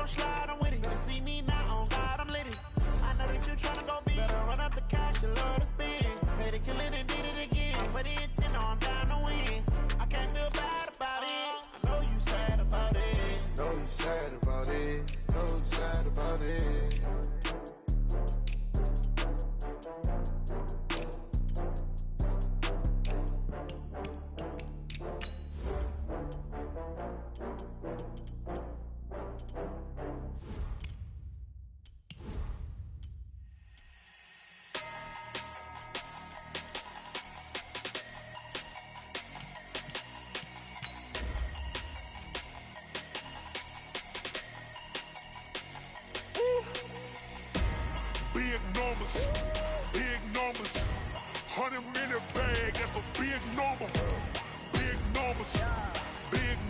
slide, I'm with it. Better see me now, on God, I'm lit it. I know that you tryna go big. Better run up the cash, you love to spend. Better kill it and did it again. But the intent, no, I'm down to win. I can't feel bad about it. I know you sad about it. Know you sad about it. Know you sad about it. Big numbers, 100-minute bag, that's a big number. Big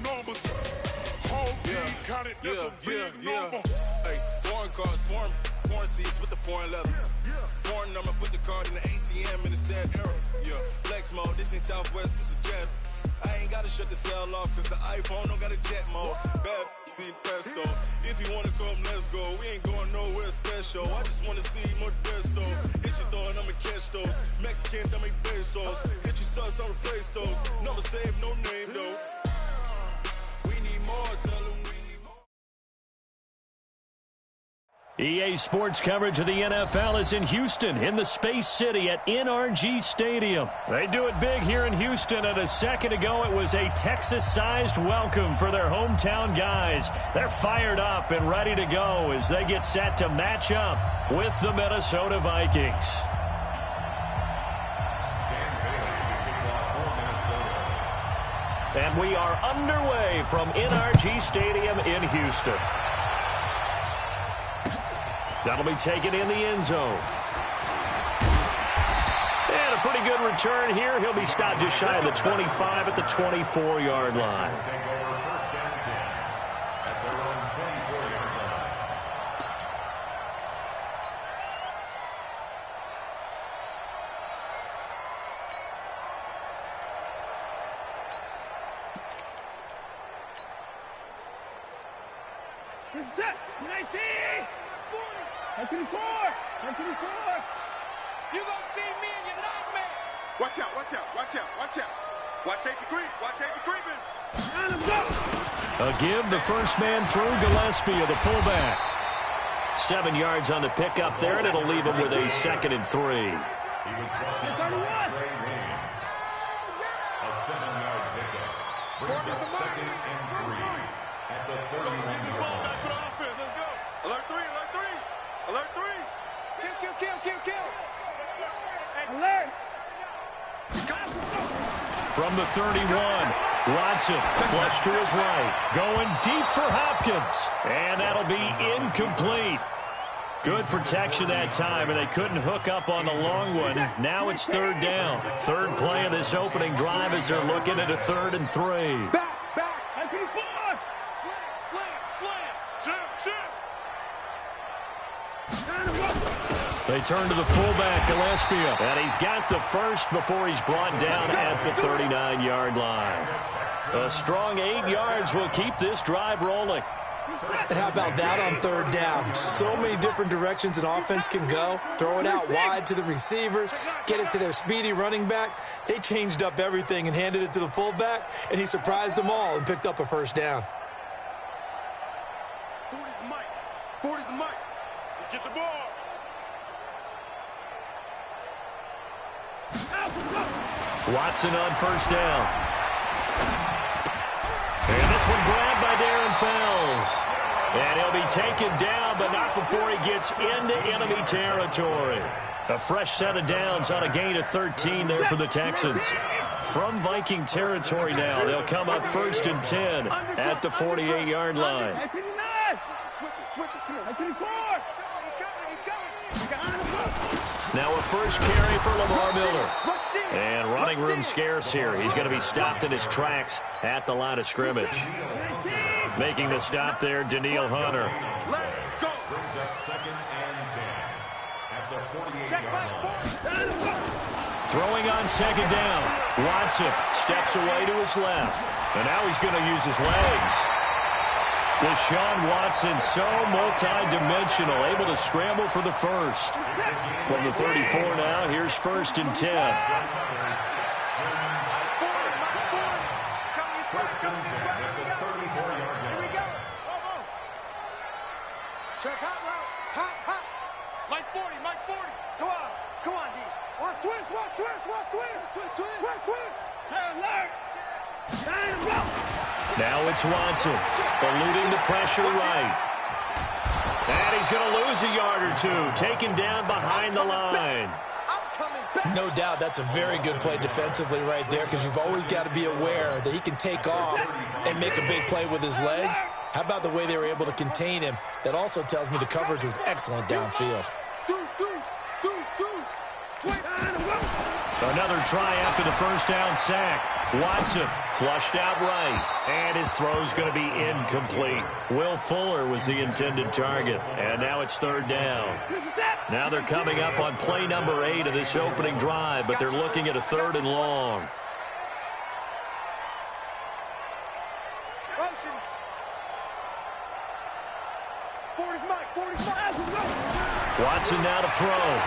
numbers, whole team counted, that's a big number. Hey, foreign cars, foreign seats with the foreign leather. Foreign number, put the card in the ATM in the sad era. Yeah, flex mode, this ain't Southwest, this is jet. I ain't gotta shut the cell off, cause the iPhone don't got a jet mode. Bad need pesto. If you wanna come, let's go. We ain't going nowhere special. I just wanna see Modesto. Hit your door and I'ma catch those. Mexican, dummy pesos. Hit your sons, I'll replace those. Number saved, no name though. We need more, tell them we need more. EA Sports coverage of the NFL is in Houston, in the Space City at NRG Stadium. They do it big here in Houston, and a second ago it was a Texas-sized welcome for their hometown guys. They're fired up and ready to go as they get set to match up with the Minnesota Vikings. And we are underway from NRG Stadium in Houston. That'll be taken in the end zone. And a pretty good return here. He'll be stopped just shy of the 25 at the 24-yard line. Set, 19, 40, 24. You gonna see me in your nightmare. Watch out. Watch safety creeping. A give, the first man through, Gillespie of the fullback. 7 yards on the pickup there, and it'll leave him with a 2nd and 3. A 7-yard pickup brings up 2nd and 3 at the 31-yard line. Let's go. Alert 3. Kill. Alert. From the 31, Watson flush to his right, going deep for Hopkins, and that'll be incomplete. Good protection that time, and they couldn't hook up on the long one. Now it's 3rd down. 3rd play of this opening drive as they're looking at a 3rd and 3. Back. 24. They turn to the fullback, Gillespie, and he's got the first before he's brought down at the 39-yard line. A strong 8 yards will keep this drive rolling. And how about that on 3rd down? So many different directions an offense can go. Throw it out wide to the receivers, get it to their speedy running back. They changed up everything and handed it to the fullback, and he surprised them all and picked up a 1st down. 40's the mic. Let's get the ball. Watson on 1st down. And this one grabbed by Darren Fells. And he'll be taken down, but not before he gets into enemy territory. A fresh set of downs on a gain of 13 there for the Texans. From Viking territory now, they'll come up 1st and 10 at the 48-yard line. Now a first carry for Lamar Miller. And running room scarce here. He's going to be stopped in his tracks at the line of scrimmage. Making the stop there, Daniil Hunter. Let's go. Brings up 2nd and 10 at the 48-yard line. Throwing on 2nd down. Watson steps away to his left. And now he's going to use his legs. Deshaun Watson, so multi-dimensional, able to scramble for the first. From the 34 now, here's 1st and 10. Check hot route. Hot. Mike 40. Come on, D. Watch twist. Now it's Watson, eluding the pressure right. And he's going to lose a yard or two, taken down behind the line. No doubt that's a very good play defensively right there, because you've always got to be aware that he can take off and make a big play with his legs. How about the way they were able to contain him? That also tells me the coverage was excellent downfield. Another try after the first down sack. Watson flushed out right, and his throw's going to be incomplete. Will Fuller was the intended target, and now it's 3rd down. Now they're coming up on play number 8 of this opening drive, but they're looking at a 3rd and long. Watson now to throw.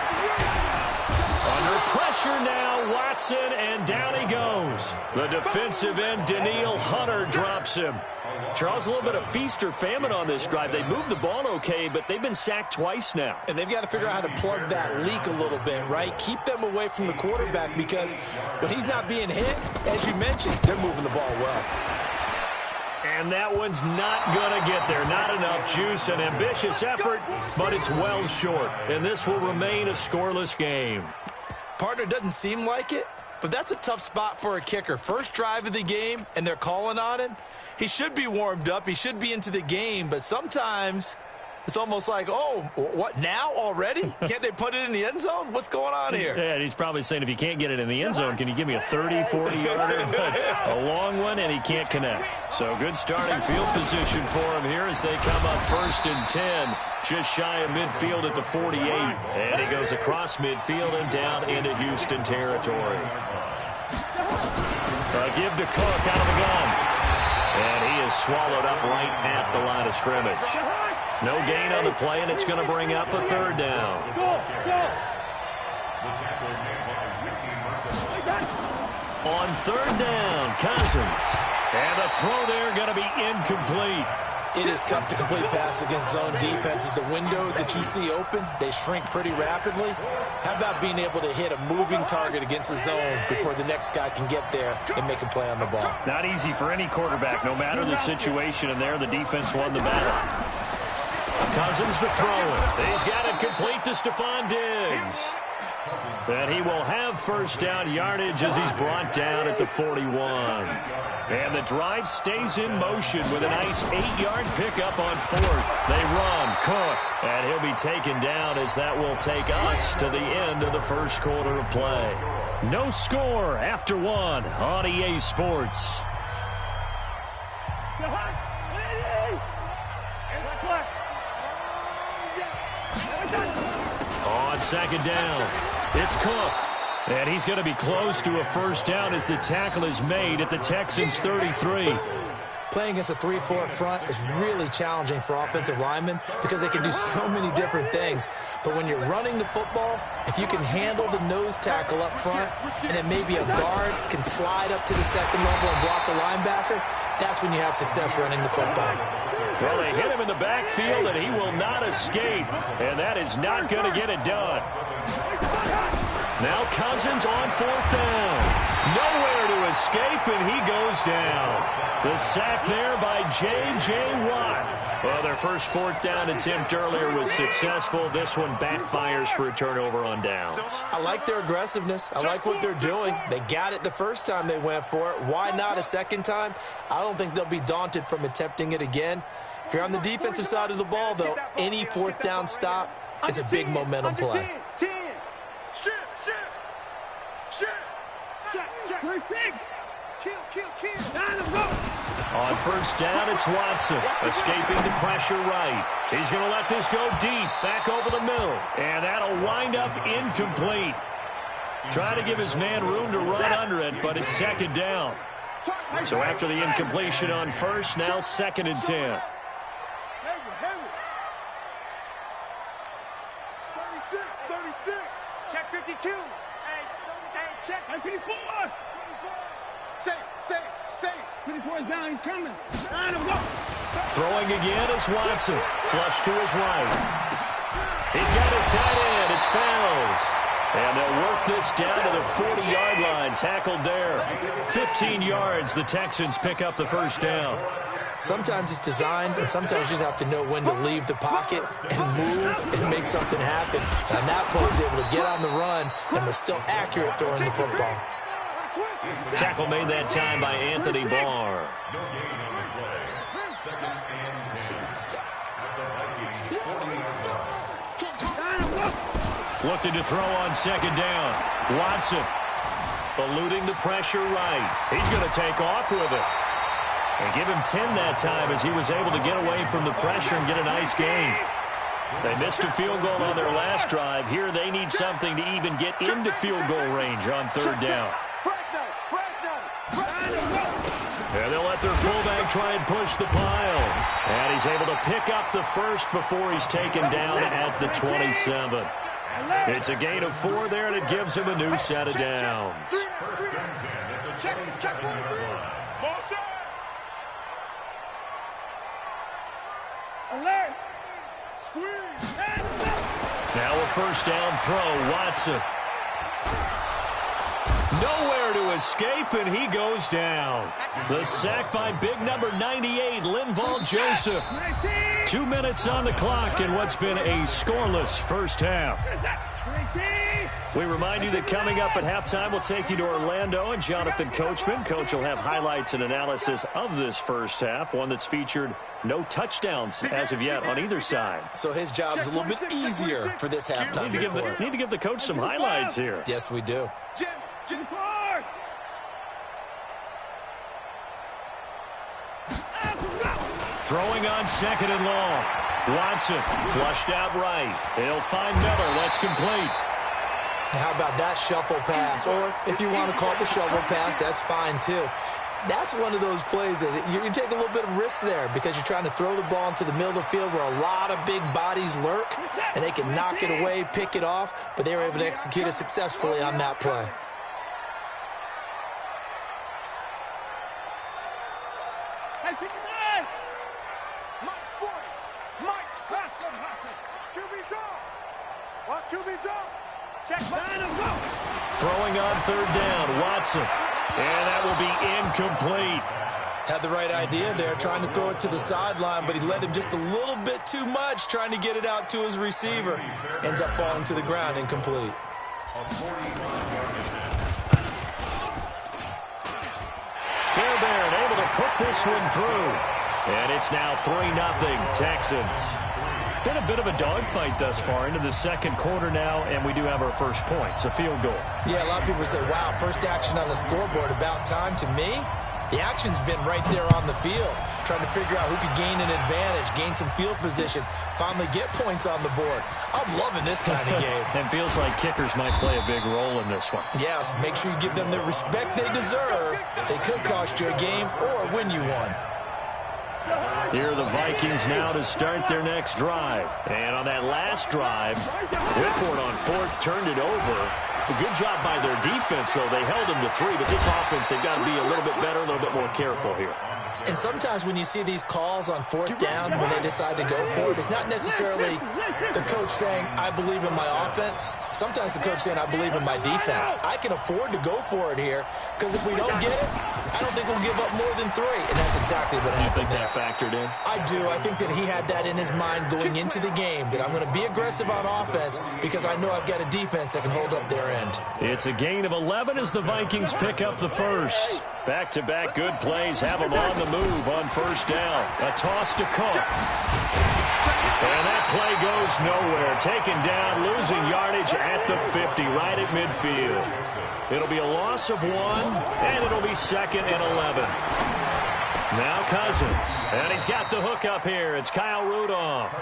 Under pressure now, Watson, and down he goes. The defensive end, Danielle Hunter, drops him. Charles, a little bit of feast or famine on this drive. They moved the ball okay, but they've been sacked twice now. And they've got to figure out how to plug that leak a little bit, right? Keep them away from the quarterback, because when he's not being hit, as you mentioned, they're moving the ball well. And that one's not going to get there. Not enough juice. An ambitious effort, but it's well short. And this will remain a scoreless game. Partner, doesn't seem like it, but that's a tough spot for a kicker. First drive of the game, and they're calling on him. He should be warmed up. He should be into the game, but sometimes it's almost like, oh, what, now already? Can't they put it in the end zone? What's going on here? Yeah, he's probably saying, if you can't get it in the end zone, can you give me a 30, 40-yarder? A long one, and he can't connect. So good starting field position for him here as they come up 1st and 10, just shy of midfield at the 48. And he goes across midfield and down into Houston territory. Give to Cook out of the gun. And he is swallowed up right at the line of scrimmage. No gain on the play, and it's going to bring up a 3rd down. On 3rd down, Cousins. And the throw there going to be incomplete. It is tough to complete passes against zone defenses. The windows that you see open, they shrink pretty rapidly. How about being able to hit a moving target against a zone before the next guy can get there and make a play on the ball? Not easy for any quarterback, no matter the situation, and there the defense won the battle. Cousins to throw it. He's got it complete to Stephon Diggs. And he will have 1st down yardage as he's brought down at the 41. And the drive stays in motion with a nice 8-yard pickup on 4th. They run, Cook, and he'll be taken down as that will take us to the end of the 1st quarter of play. No score after 1 on EA Sports. On 2nd down, it's Cook. And he's going to be close to a 1st down as the tackle is made at the Texans' 33. Playing against a 3-4 front is really challenging for offensive linemen because they can do so many different things. But when you're running the football, if you can handle the nose tackle up front, and then maybe a guard can slide up to the 2nd level and block a linebacker, that's when you have success running the football. Well, they hit him in the backfield, and he will not escape. And that is not going to get it done. Now Cousins on 4th down. Nowhere to escape, and he goes down. The sack there by J.J. Watt. Well, their first 4th down attempt earlier was successful. This one backfires for a turnover on downs. I like their aggressiveness. I like what they're doing. They got it the first time they went for it. Why not a second time? I don't think they'll be daunted from attempting it again. If you're on the defensive side of the ball, though, any 4th down stop is a big momentum play. On 1st down, it's Watson, escaping the pressure right. He's going to let this go deep, back over the middle, and that'll wind up incomplete. Trying to give his man room to run under it, but it's 2nd down. So after the incompletion on 1st, now 2nd and 10. 36. Check 52. Hey, check. Hey, 54. Say. 54 is down. He's coming. Throwing again is Watson. Flush to his right. He's got his tight end. It's Fells. And they'll work this down to the 40-yard line. Tackled there. 15 yards. The Texans pick up the first down. Sometimes it's designed, and sometimes you just have to know when to leave the pocket and move and make something happen. And that play is able to get on the run and was still accurate throwing the football. Tackle made that time by Anthony Barr. No gain on the play. 2nd and 10. At the Vikings 40-yard line. Looking to throw on second down. Watson eluding the pressure right. He's going to take off with it. And give him 10 that time as he was able to get away from the pressure and get a nice gain. They missed a field goal on their last drive. Here they need something to even get into field goal range on third down. And they'll let their fullback try and push the pile. And he's able to pick up the first before he's taken down at the 27. It's a gain of 4 there, and it gives him a new set of downs. First and 10 at the 27-yard line. Alert! Squeeze! Now a first down throw. Watson. Nowhere to escape, and he goes down. The sack by big number 98, Linval Joseph. 2 minutes on the clock in what's been a scoreless first half. We remind you that coming up at halftime, we'll take you to Orlando and Jonathan Coachman. Coach will have highlights and analysis of this first half, one that's featured no touchdowns as of yet on either side. So his job's a little bit easier for this halftime. Need to give the coach some highlights here. Yes, we do. Jim Park! Throwing on second and long. Watson flushed out right. He'll find Miller. That's complete. How about that shuffle pass? Or if you want to call it the shovel pass, that's fine too. That's one of those plays that you take a little bit of risk there because you're trying to throw the ball into the middle of the field where a lot of big bodies lurk, and they can knock it away, pick it off, but they were able to execute it successfully on that play. Hey, 59! Mike's 40. Mike's Hassan. QB draw. Watch QB draw. Check 9 and go. Throwing on third down, Watson. And that will be incomplete. Had the right idea there, trying to throw it to the sideline, but he led him just a little bit too much, trying to get it out to his receiver. Ends up falling to the ground, incomplete. Fairbairn able to put this one through. And it's now 3-0 Texans. Been a bit of a dogfight thus far into the second quarter now, and we do have our first points, a field goal. Yeah, a lot of people say, wow, first action on the scoreboard, about time. To me, the action's been right there on the field, trying to figure out who could gain an advantage, gain some field position, finally get points on the board. I'm loving this kind of game. And feels like kickers might play a big role in this one. Yes, make sure you give them the respect they deserve. They could cost you a game or win you one. Here are the Vikings now to start their next drive. And on that last drive, Whitford on fourth turned it over. A good job by their defense, though. They held them to 3, but this offense, they've got to be a little bit better, a little bit more careful here. And sometimes when you see these calls on fourth down, when they decide to go for it, it's not necessarily the coach saying, I believe in my offense. Sometimes the coach saying, I believe in my defense. I can afford to go for it here, because if we don't get it, I don't think we'll give up more than 3. And that's exactly what happened there. Do you think that factored in? I do. I think that he had that in his mind going into the game, that I'm going to be aggressive on offense because I know I've got a defense that can hold up their end. It's a gain of 11 as the Vikings pick up the first. Back-to-back good plays have them on the move on first down. A toss to Cook. And that play goes nowhere. Taken down, losing yardage at the 50, right at midfield. It'll be a loss of 1, and it'll be 2nd and 11. Now Cousins, and he's got the hook up here. It's Kyle Rudolph.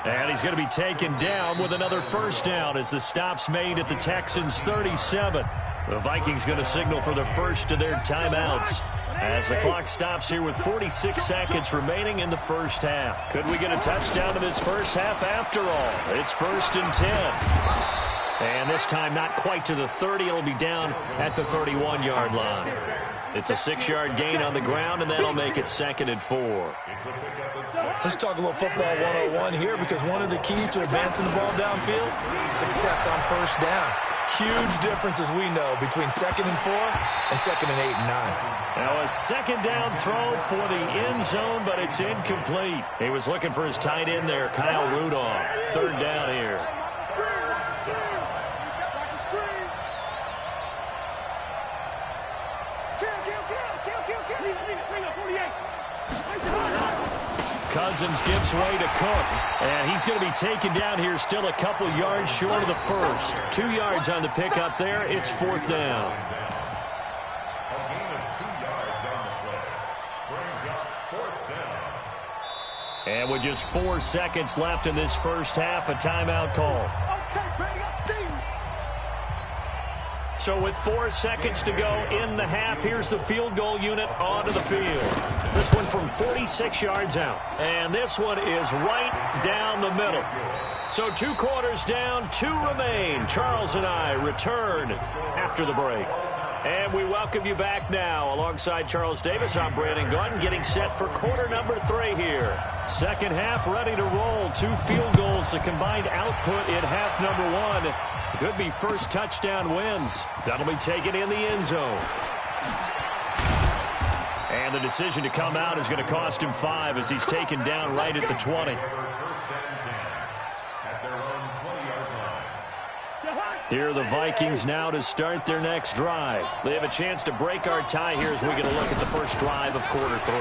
And he's going to be taken down with another first down as the stop's made at the Texans' 37. The Vikings going to signal for the first of their timeouts. As the clock stops here with 46 seconds remaining in the first half. Could we get a touchdown in this first half after all? It's 1st and 10. And this time not quite to the 30. It'll be down at the 31-yard line. It's a 6-yard gain on the ground, and that'll make it 2nd and 4. Let's talk a little football 101 here, because one of the keys to advancing the ball downfield, success on first down. Huge difference, as we know, between 2nd and 4 and 2nd and 8 and 9. Now a 2nd down throw for the end zone, but it's incomplete. He was looking for his tight end there, Kyle Rudolph. 3rd down here. Cousins gives way to Cook, and he's going to be taken down here, still a couple yards short of the first. 2 yards on the pickup there. It's 4th down. A gain of 2 yards on the play. Brings up 4th down. And with just 4 seconds left in this first half, a timeout call. So with 4 seconds to go in the half, here's the field goal unit onto the field. This one from 46 yards out. And this one is right down the middle. So 2 quarters down, 2 remain. Charles and I return after the break. And we welcome you back now. Alongside Charles Davis, I'm Brandon Gunn, getting set for quarter number 3 here. Second half ready to roll. 2 field goals, the combined output in half number 1. Could be first touchdown wins. That'll be taken in the end zone. And the decision to come out is going to cost him 5 as he's taken down right at the 20. Here are the Vikings now to start their next drive. They have a chance to break our tie here as we get a look at the first drive of quarter 3.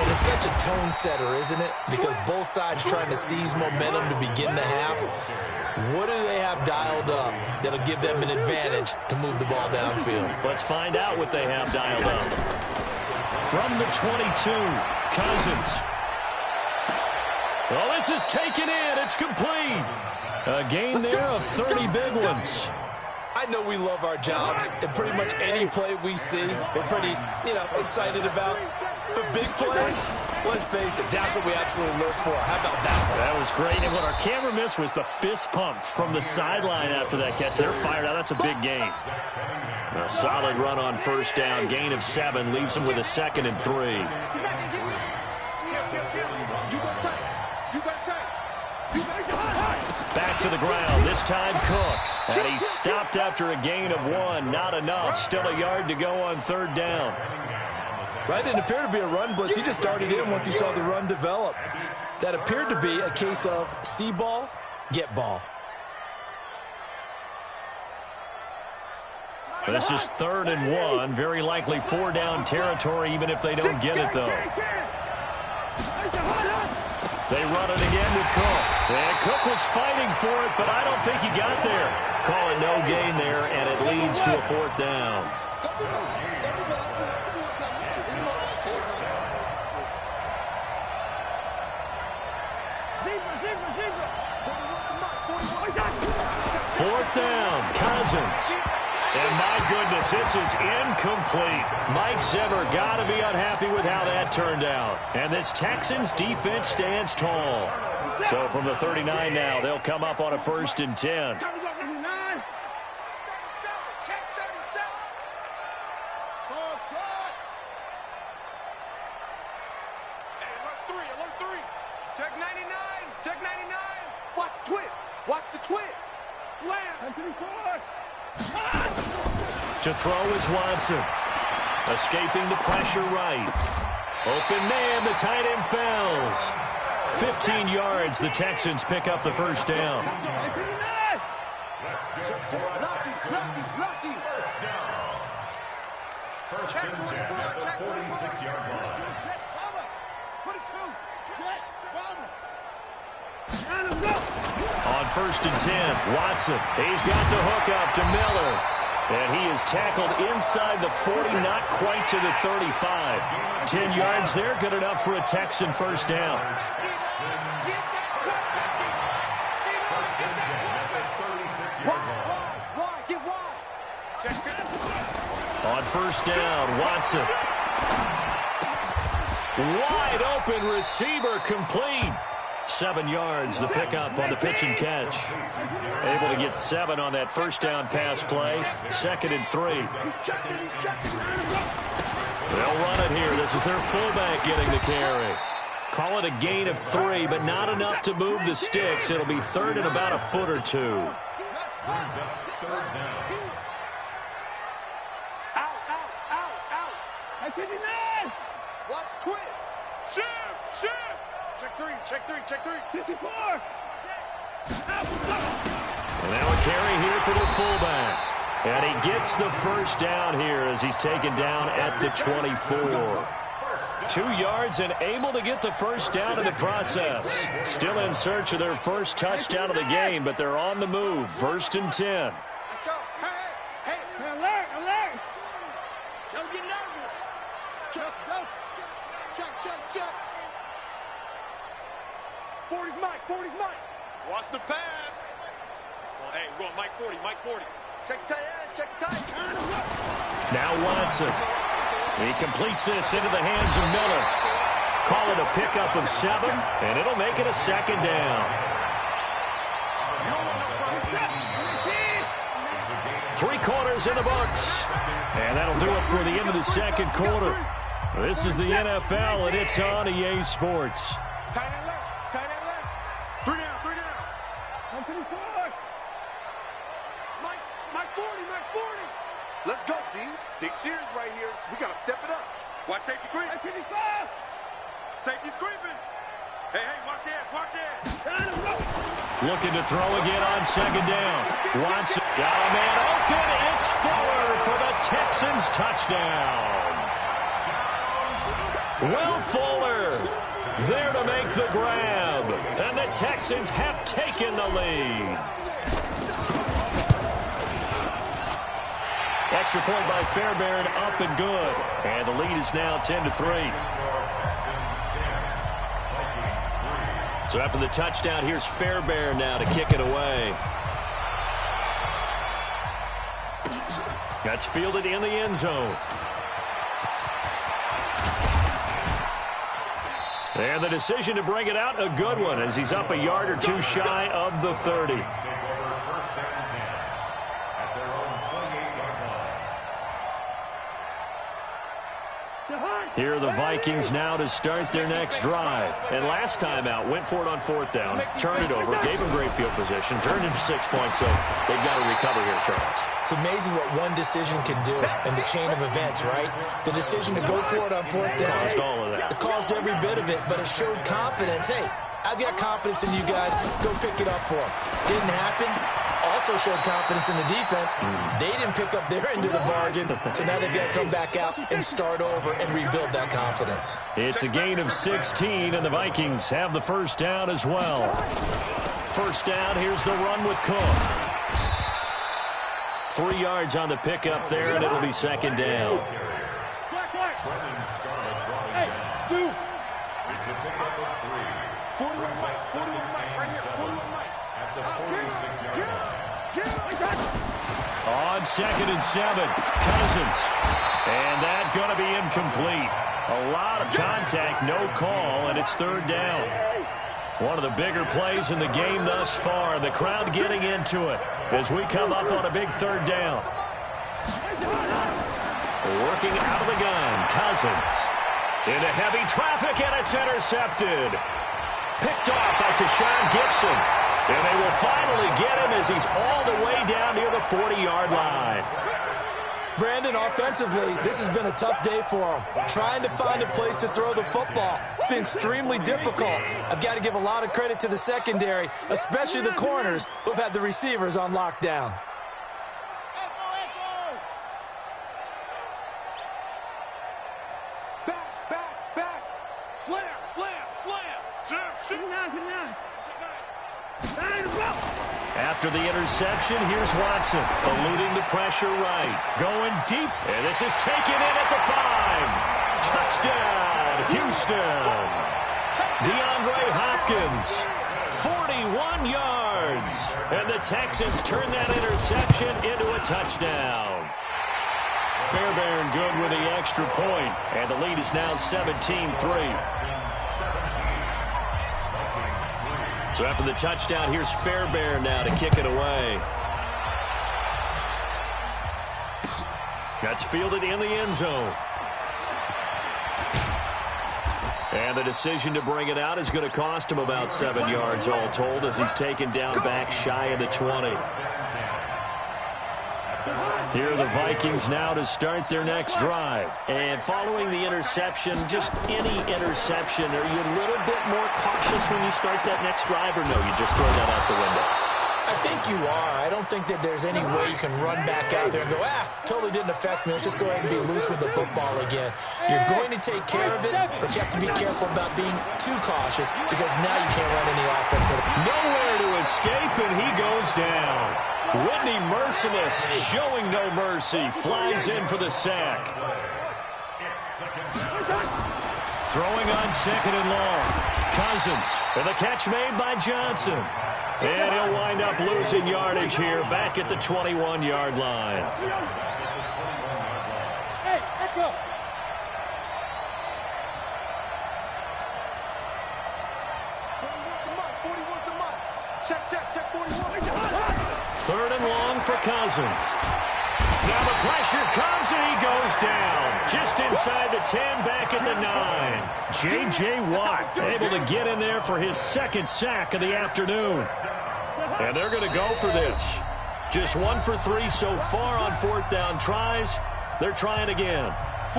It is such a tone setter, isn't it? Because both sides trying to seize momentum to begin the half. What do they have dialed up that'll give them an advantage to move the ball downfield? Let's find out what they have dialed up. From the 22, Cousins. Well, this is taken in. It's complete. A gain there of 30 big ones. I know we love our jobs, and pretty much any play we see, we're pretty, excited about. The big plays, let's face it, that's what we absolutely look for. How about that one? That was great, and what our camera missed was the fist pump from the sideline after that catch. They're fired out. That's a big gain. A solid run on first down. Gain of 7 leaves them with a 2nd and 3. Back to the ground, this time Cook. And he stopped after a gain of 1. Not enough. Still a yard to go on 3rd down. Right, it appeared to be a run blitz. He just started in once he saw the run develop. That appeared to be a case of see ball, get ball. This is 3rd and 1. Very likely 4-down territory, even if they don't get it, though. They run it again with Cook. And Cook was fighting for it, but I don't think he got there. Call it no gain there, and it leads to a 4th down. Fourth down, Cousins. And my goodness, this is incomplete. Mike Zimmer got to be unhappy with how that turned out. And this Texans defense stands tall. So from the 39 now, they'll come up on a 1st and 10. Check 99. Check 99. Watch the twist. Watch the twist. Slam. To throw is Watson. Escaping the pressure right. Open man, the tight end fails. 15 yards, the Texans pick up the 1st down. First and 10 at the 46-yard line. On 1st and 10, Watson. He's got the hook up to Miller. And he is tackled inside the 40, not quite to the 35. 10 yards there, good enough for a Texan 1st down. On 1st down, Watson. Wide open receiver complete. 7 yards, the pickup on the pitch and catch. Able to get 7 on that first down pass play. 2nd and 3. They'll run it here. This is their fullback getting the carry. Call it a gain of 3, but not enough to move the sticks. It'll be 3rd and about a foot or 2. Out. Hey, 59. Watch twist. Shoot. Check 3. 54. And now a carry here for the fullback. And he gets the first down here as he's taken down at the 24. 2 yards and able to get the first down in the process. Still in search of their first touchdown of the game, but they're on the move. 1st and 10. Let's go. Hey. Alert. Don't get nervous. Check. 40's Mike. Watch the pass. Well, hey, we're going Mike 40. Check the tight end. Now Watson. He completes this into the hands of Miller. Call it a pickup of 7, and it'll make it a 2nd down. 3 quarters in the books. And that'll do it for the end of the 2nd quarter. This is the NFL, and it's on EA Sports. Tight end left. 3 down. 154. Mike's 40. Let's go, D. Big series right here. We got to step it up. Watch safety creep. 55. Safety's creeping. Hey, watch that. Looking to throw again on 2nd down. Watson got a man open. It's Fuller for the Texans touchdown. Will Fuller there to make the grab. And the Texans have taken the lead. Extra point by Fairbairn, up and good. And the lead is now 10-3. So after the touchdown, here's Fairbairn now to kick it away. That's fielded in the end zone. And the decision to bring it out, a good one, as he's up a yard or 2 shy of the 30. Here are the Vikings now to start their next drive. And last time out, went for it on 4th down, turned it over, gave them great field position, turned into 6 points, so they've got to recover here, Charles. It's amazing what one decision can do in the chain of events, right? The decision to go for it on 4th down. Caused all of that. It caused every bit of it, but it showed confidence. Hey, I've got confidence in you guys. Go pick it up for them. Didn't happen. Also showed confidence in the defense. They didn't pick up their end of the bargain, so now they've got to come back out and start over and rebuild that confidence. It's a gain of 16, and the Vikings have the first down as well. First down, here's the run with Cook. 3 yards on the pickup there, and it'll be 2nd down. Hey, Sue. It's a pickup of 3. 41 Mike, right here. 41 Mike. At the 46-yard line. On 2nd and 7, Cousins. And that's going to be incomplete. A lot of contact, no call, and it's 3rd down. One of the bigger plays in the game thus far. The crowd getting into it as we come up on a big 3rd down. Working out of the gun, Cousins. Into heavy traffic, and it's intercepted. Picked off by Tashawn Gibson. And they will finally get him as he's all the way down near the 40-yard line. Brandon, offensively, this has been a tough day for him. Trying to find a place to throw the football. It's been extremely difficult. I've got to give a lot of credit to the secondary, especially the corners who've had the receivers on lockdown. Back. Slam. Shoot. 59. After the interception, here's Watson, eluding the pressure right. Going deep, and this is taken in at the 5. Touchdown, Houston. DeAndre Hopkins, 41 yards. And the Texans turn that interception into a touchdown. Fairbairn good with the extra point, and the lead is now 17-3. So after the touchdown, here's Fairbairn now to kick it away. That's fielded in the end zone. And the decision to bring it out is going to cost him about 7 yards all told as he's taken down back shy of the 20. Here are the Vikings now to start their next drive. And following the interception, just any interception, are you a little bit more cautious when you start that next drive, or no, you just throw that out the window? I think you are. I don't think that there's any way you can run back out there and go, totally didn't affect me. Let's just go ahead and be loose with the football again. You're going to take care of it, but you have to be careful about being too cautious because now you can't run any offense. Nowhere to escape, and he goes down. Whitney Merciless showing no mercy. Flies in for the sack. Throwing on second and long. Cousins. And the catch made by Johnson. And he'll wind up losing yardage here back at the 21-yard line. Hey, echo. Check, 41. Third and long for Cousins. Now the pressure comes and he goes down. Just inside the 10, back at the 9. J.J. Watt able to get in there for his second sack of the afternoon. And they're going to go for this. Just 1 for 3 so far on fourth down tries. They're trying again.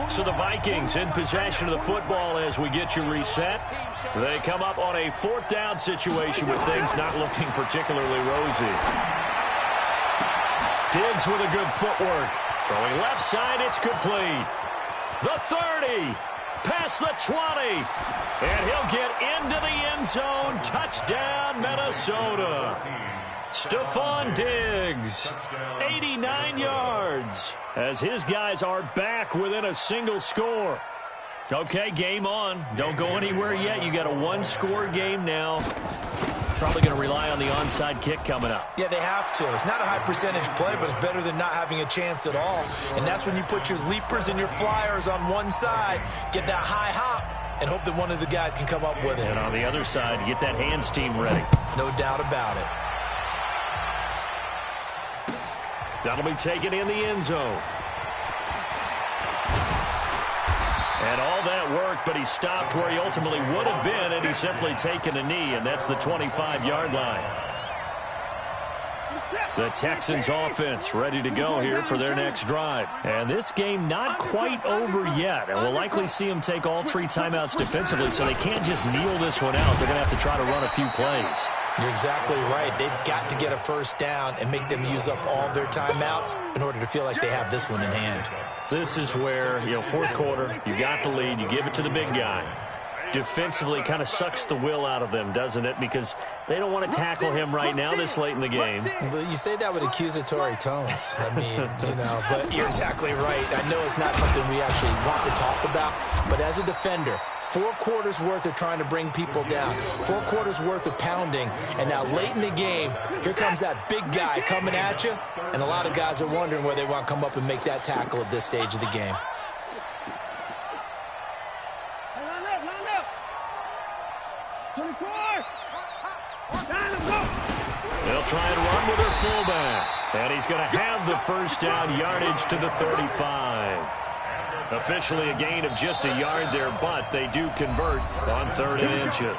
So the Vikings in possession of the football as we get you reset. They come up on a fourth down situation with things not looking particularly rosy. Diggs with a good footwork. Throwing left side, it's complete. The 30. Past the 20. And he'll get into the end zone. Touchdown, Minnesota. Stephon Diggs, 89 yards, as his guys are back within a single score. Okay, game on. Don't go anywhere yet. You got a one-score game now. Probably going to rely on the onside kick coming up. Yeah, they have to. It's not a high-percentage play, but it's better than not having a chance at all. And that's when you put your leapers and your flyers on one side, get that high hop, and hope that one of the guys can come up with it. And on the other side, get that hands team ready. No doubt about it. That'll be taken in the end zone. And all that work, but he stopped where he ultimately would have been, and he's simply taken a knee, and that's the 25-yard line. The Texans offense ready to go here for their next drive. And this game not quite over yet, and we'll likely see them take all 3 timeouts defensively, so they can't just kneel this one out. They're going to have to try to run a few plays. You're exactly right. They've got to get a first down and make them use up all their timeouts in order to feel like they have this one in hand. This is where, fourth quarter, you got the lead, you give it to the big guy. Defensively kind of sucks the will out of them, doesn't it? Because they don't want to tackle him right now this late in the game. Well, you say that with accusatory tones. I mean, but you're exactly right. I know it's not something we actually want to talk about, but as a defender, 4 quarters worth of trying to bring people down, 4 quarters worth of pounding, and now late in the game, here comes that big guy coming at you, and a lot of guys are wondering where they want to come up and make that tackle at this stage of the game. They'll try and run with their fullback. And he's going to have the first down yardage to the 35. Officially a gain of just a yard there, but they do convert on 3rd and inches.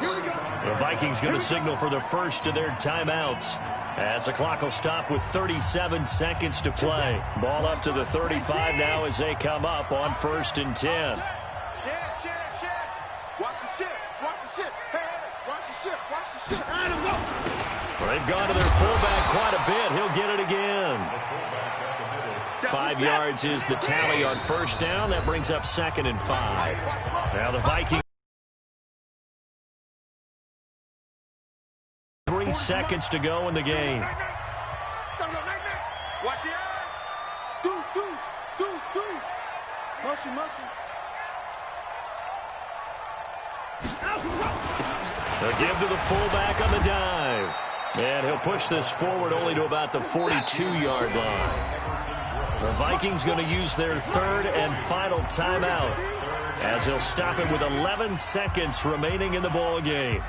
The Vikings going to signal for the first of their timeouts as the clock will stop with 37 seconds to play. Ball up to the 35 now as they come up on 1st and 10. Watch the shit. Hey, watch the shit. Well, they've gone to their fullback quite a bit. He'll get it again. 5 yards is the tally on first down. That brings up 2nd and 5. Now the Vikings. 3 seconds to go in the game. Watch the eye. Deuce. Motion. They'll give to the fullback on the dive. And he'll push this forward only to about the 42-yard line. The Vikings going to use their third and final timeout as they'll stop it with 11 seconds remaining in the ball game.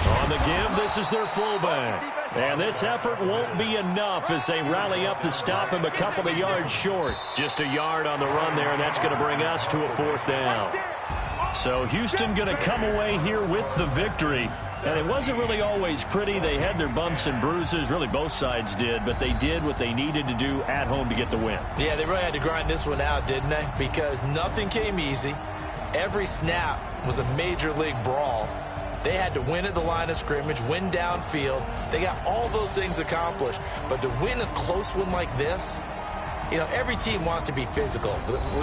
On the give, this is their fullback. And this effort won't be enough as they rally up to stop him a couple of yards short. Just a yard on the run there, and that's going to bring us to a 4th down. So Houston going to come away here with the victory. And it wasn't really always pretty. They had their bumps and bruises. Really, both sides did. But they did what they needed to do at home to get the win. Yeah, they really had to grind this one out, didn't they? Because nothing came easy. Every snap was a major league brawl. They had to win at the line of scrimmage, win downfield. They got all those things accomplished. But to win a close one like this, you know, every team wants to be physical.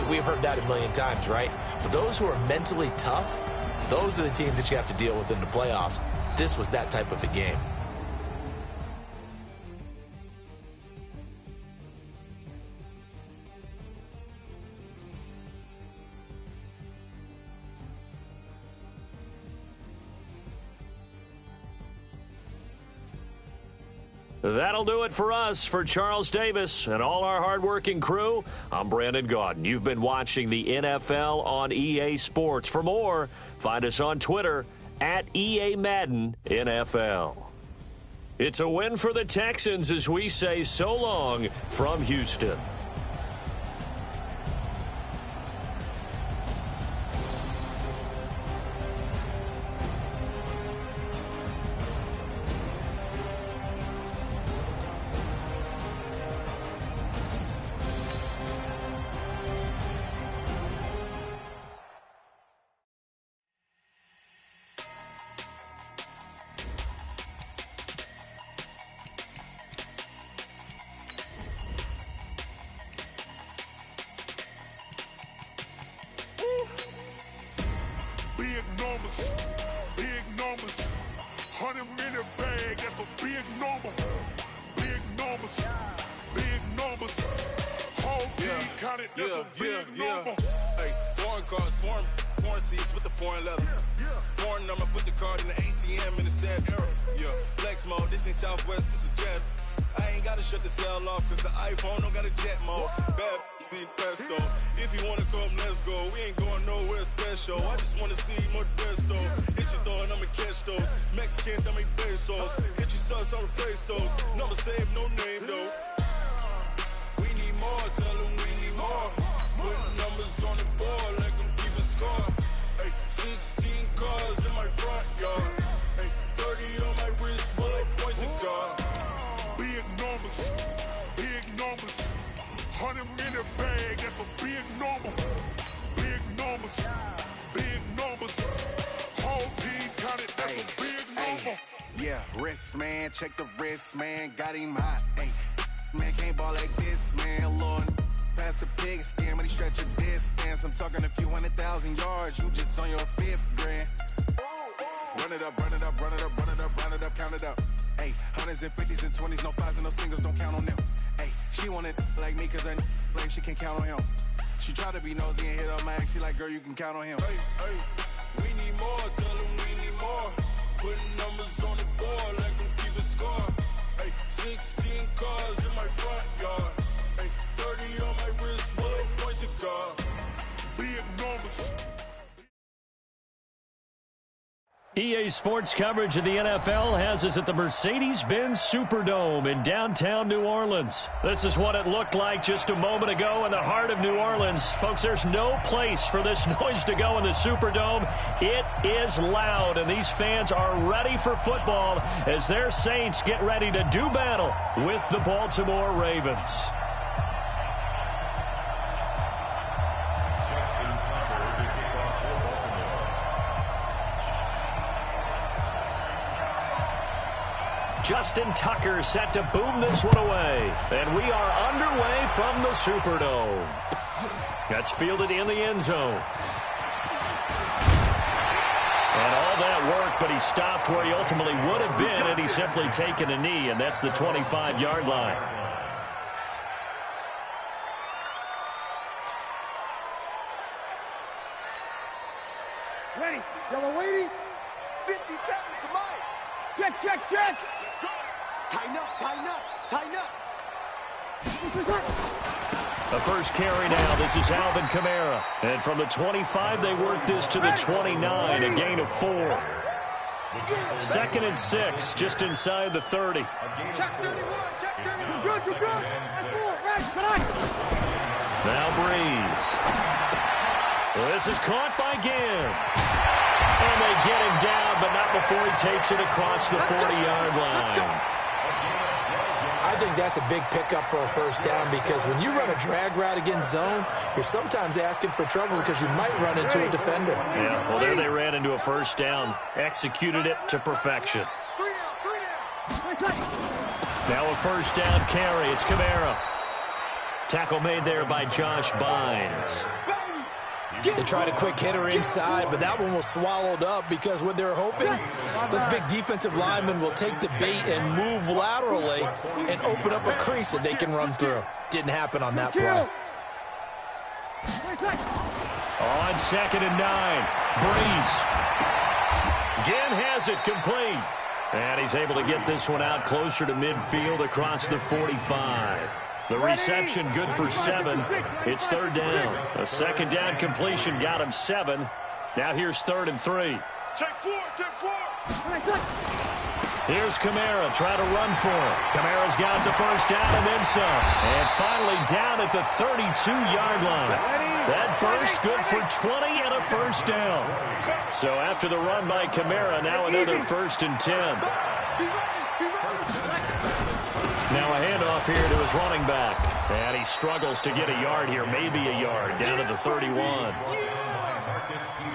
We've heard that a million times, right? But those who are mentally tough, those are the teams that you have to deal with in the playoffs. This was that type of a game. That'll do it for us. For Charles Davis and all our hardworking crew, I'm Brandon Gaudin. You've been watching the NFL on EA Sports. For more, find us on Twitter at EA Madden NFL. It's a win for the Texans as we say so long from Houston. Big numbers, 100-minute bag, that's a big number. Big numbers, whole team counted, that's a big number. Hey, foreign cars, foreign seats with the foreign leather. Foreign number, put the card in the ATM in the sad era. Yeah, flex mode, this ain't Southwest, this a jet. I ain't gotta shut the cell off, cause the iPhone don't got a jet mode. Bad pesto. If you wanna come, let's go. We ain't going nowhere special. I just wanna see more desto. Hit your thought, I'ma catch those. Mexican, dame pesos. Hit your sus, I'll replace those. Number save, no name though. We need more, tell them we need more. Putting numbers on the board, like them keep a score. Hey, 16 cars in my front yard. Hey, 30 on my wrist, bullet point to God. Big numbers, 100-minute bag, that's a big number. Big numbers, whole team counted, that's a big number. Yeah, wrist, man, check the wrist, man, got him hot, ayy. Man, can't ball like this, man, Lord. Past the pig skin, when he stretch a distance. I'm talking a few 100,000 yards, you just on your 5th grand. Run it up, count it up. Ayy, hundreds and 50s and 20s, no 5s and no singles, don't count on them. Ayy, she want it like me, cause her lame, she can't count on him. She try to be nosy and hit up my ex, she like, girl, you can count on him. Hey, we need more, tell them we need more. Putting numbers on the board, like them keep a score. Hey, 16 cars in my front yard. Hey, 30 on my wrist, bullet point to God. Big numbers. EA Sports coverage of the NFL has us at the Mercedes-Benz Superdome in downtown New Orleans. This is what it looked like just a moment ago in the heart of New Orleans. Folks, there's no place for this noise to go in the Superdome. It is loud, and these fans are ready for football as their Saints get ready to do battle with the Baltimore Ravens. Justin Tucker set to boom this one away. And we are underway from the Superdome. That's fielded in the end zone. And all that work, but he stopped where he ultimately would have been had he simply taken a knee, and that's the 25-yard line. Ready. Yellow waiting. 50 seconds to Mike. Check, check, check. Tighten up, tighten up, tighten up. The first carry now. This is Alvin Kamara. And from the 25, they work this to the 29, a gain of 4. 2nd and 6, just inside the 30. Check 31, check 31. Good, good, good. Now Breeze. Well, this is caught by Ginn. And they get him down, but not before he takes it across the 40-yard line. I think that's a big pickup for a first down because when you run a drag route against zone, you're sometimes asking for trouble because you might run into a defender. Yeah, well, there they ran into a first down. Executed it to perfection. Now a first down carry. It's Kamara. Tackle made there by Josh Bynes. They tried a quick hitter inside, but that one was swallowed up because what they're hoping, those big defensive linemen will take the bait and move laterally and open up a crease that they can run through. Didn't happen on that play. On 2nd and 9, Breeze. Ginn has it complete. And he's able to get this one out closer to midfield across the 45. The reception good for 7. It's 3rd down. A 2nd down completion got him 7. Now here's 3rd and 3. Check 4, check 4. Here's Kamara trying to run for it. Kamara's got the first down and then some. And finally down at the 32-yard line. That burst good for 20 and a first down. So after the run by Kamara, now another 1st and 10. Now a handoff here to his running back. And he struggles to get a yard here, maybe a yard, down to the 31.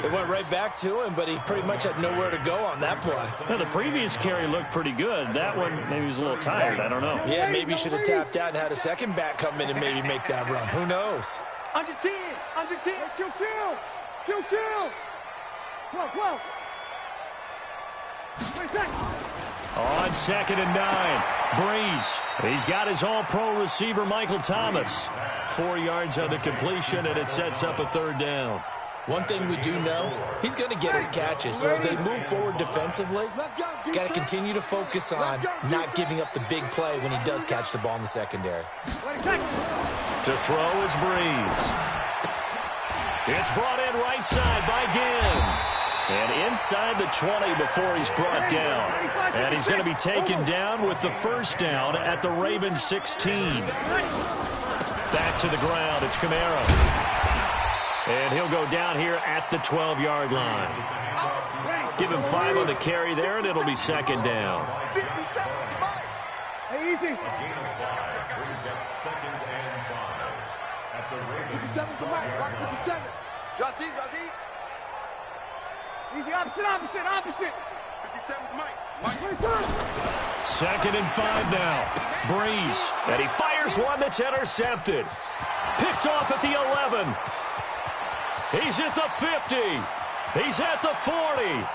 They went right back to him, but he pretty much had nowhere to go on that play. Now, the previous carry looked pretty good. That one, maybe he was a little tired. I don't know. Yeah, maybe he should have tapped out and had a second back come in and maybe make that run. Who knows? Under 10, under 10. Kill, kill. Kill, kill. 12. On 2nd and 9, Breeze. He's got his all-pro receiver, Michael Thomas. 4 yards on the completion, and it sets up a 3rd down. One thing we do know, he's going to get his catches. So as they move forward defensively, got to continue to focus on not giving up the big play when he does catch the ball in the secondary. To throw is Breeze. It's brought in right side by Ginn. And inside the 20 before he's brought down. And he's going to be taken down with the first down at the Ravens 16. Back to the ground. It's Kamara. And he'll go down here at the 12-yard line. Give him 5 on the carry there, and it'll be 2nd down. Hey, easy. 2nd and 5 at the Ravens. 57 to Mike. Rock 57. Drop deep, drop deep. Easy, opposite. 57 to Mike. 2nd and 5 now. Breeze. And he fires one that's intercepted. Picked off at the 11. He's at the 50. He's at the 40.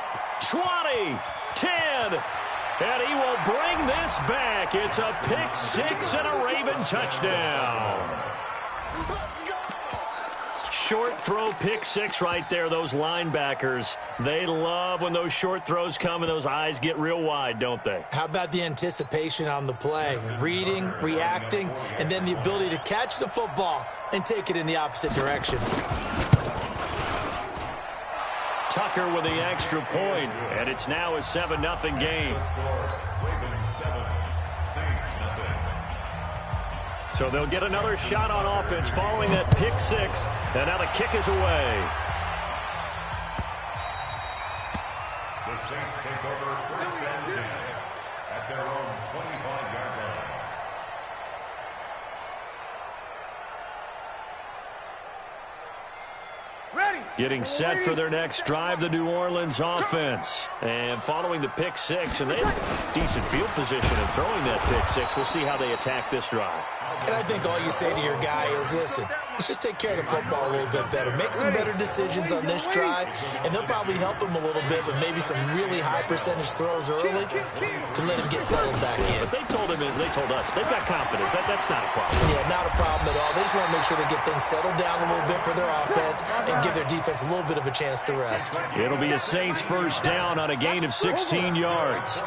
20. 10. And he will bring this back. It's a pick 6 and a Raven touchdown. Short throw, pick 6 right there. Those linebackers, they love when those short throws come and those eyes get real wide, don't they? How about the anticipation on the play? Reading, reacting, and then the ability to catch the football and take it in the opposite direction. Tucker with the extra point, and it's now a 7-0 game. Ravens 7, Saints nothing. So they'll get another shot on offense following that pick 6, and now the kick is away. The Saints take over 1st and 10 at their own 25-yard line. Getting set for their next drive, the New Orleans offense. And following the pick 6, and they have decent field position in throwing that pick 6. We'll see how they attack this drive. And I think all you say to your guy is, listen, let's just take care of the football a little bit better. Make some better decisions on this drive, and they'll probably help him a little bit with maybe some really high percentage throws early to let him get settled back in. But they told us, they've got confidence. That's not a problem. Yeah, not a problem at all. They just want to make sure they get things settled down a little bit for their offense and give their defense a little bit of a chance to rest. It'll be a Saints first down on a gain of 16 yards.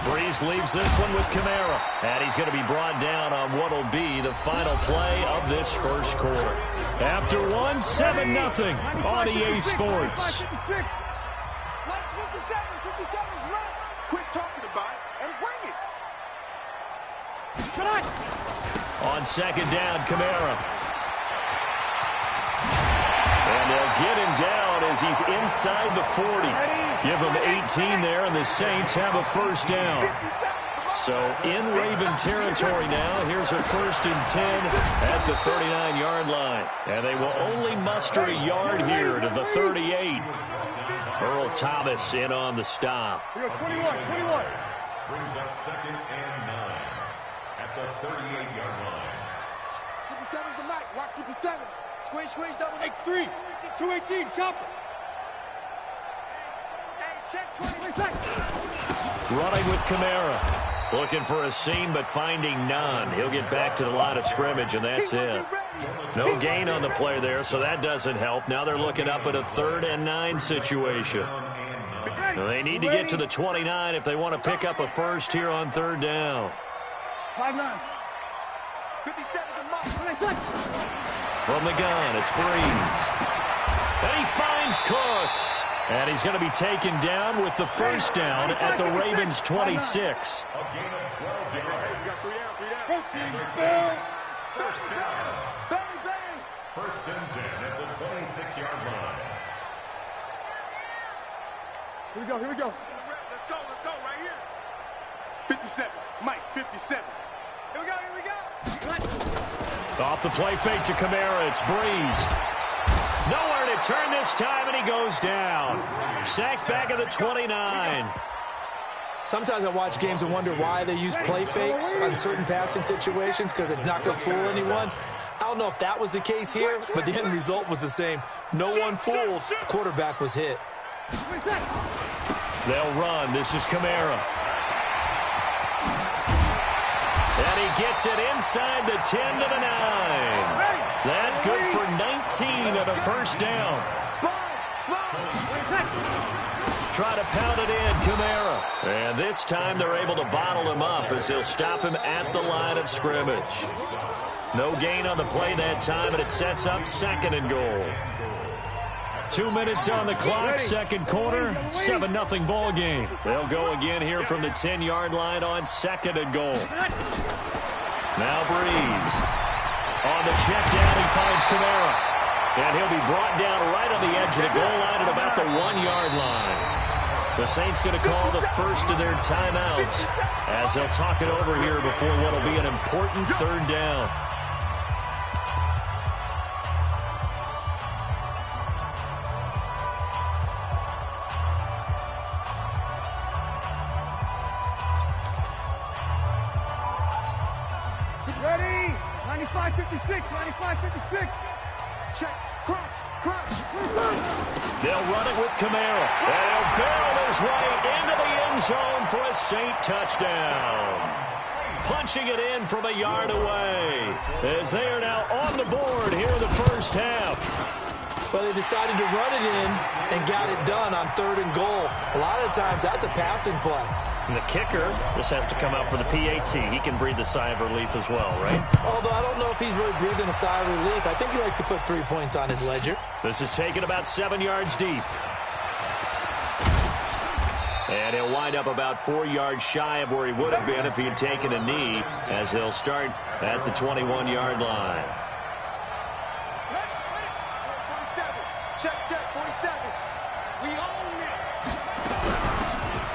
Breeze leaves this one with Kamara. And he's going to be brought down on what will be the final play of this first quarter. After one, 7-0 on EA Sports. 57's right. Quit talking about it and bring it. On second down, Kamara. And they'll get him down as he's inside the 40. Give him 18 there, and the Saints have a first down. So in Raven territory now. Here's a 1st and 10 at the 39-yard line. And they will only muster a yard here to the 38. Earl Thomas in on the stop. 21. Brings up 2nd and 9 at the 38-yard line. 57's the light. Watch 57. Squeeze, double. X3, 218, chopper. Hey, check 20 seconds. Running with Kamara. Looking for a seam, but finding none. He'll get back to the line of scrimmage, and that's it. No gain on the play there, so that doesn't help. Now they're looking up at a 3rd and 9 situation. Now they need to get to the 29 if they want to pick up a first here on 3rd down. 5-9. 57 to mark. From the gun, it's Breeze. And he finds Cook. And he's going to be taken down with the first down at the Ravens' 26. A gain of 12 yards. First down. First and 10 at the 26-yard line. Here we go. Let's go right here. 57. Mike, 57. Here we go. Off the play fake to Kamara, it's Breeze. Nowhere to turn this time, and he goes down. Sacked back at the 29. Sometimes I watch games and wonder why they use play fakes on certain passing situations, because it's not going to fool anyone. I don't know if that was the case here, but the end result was the same. No one fooled. The quarterback was hit. They'll run. This is Kamara. And he gets it inside the 10 to the 9. That good for 19 at a first down. Try to pound it in, Kamara. And this time they're able to bottle him up as they'll stop him at the line of scrimmage. No gain on the play that time, and it sets up 2nd and goal. 2 minutes on the clock, second quarter, 7-0 ball game. They'll go again here from the 10-yard line on 2nd and goal. Now Breeze. On the check down, he finds Kamara. And he'll be brought down right on the edge of the goal line at about the 1-yard line. The Saints going to call the first of their timeouts as they'll talk it over here before what will be an important 3rd down. Ready? 95-56. Check. Crunch. They'll run it with Kamara. And he'll barrel his way into the end zone for a Saint touchdown. Punching it in from a yard away as they are now on the board here in the first half. Well, they decided to run it in and got it done on 3rd and goal. A lot of times that's a passing play. And the kicker just has to come out for the PAT. He can breathe a sigh of relief as well, right? Although I don't know if he's really breathing a sigh of relief. I think he likes to put 3 points on his ledger. This is taken about 7 yards deep. And he'll wind up about 4 yards shy of where he would have been if he had taken a knee, as they'll start at the 21-yard line. Check, 47. We own it.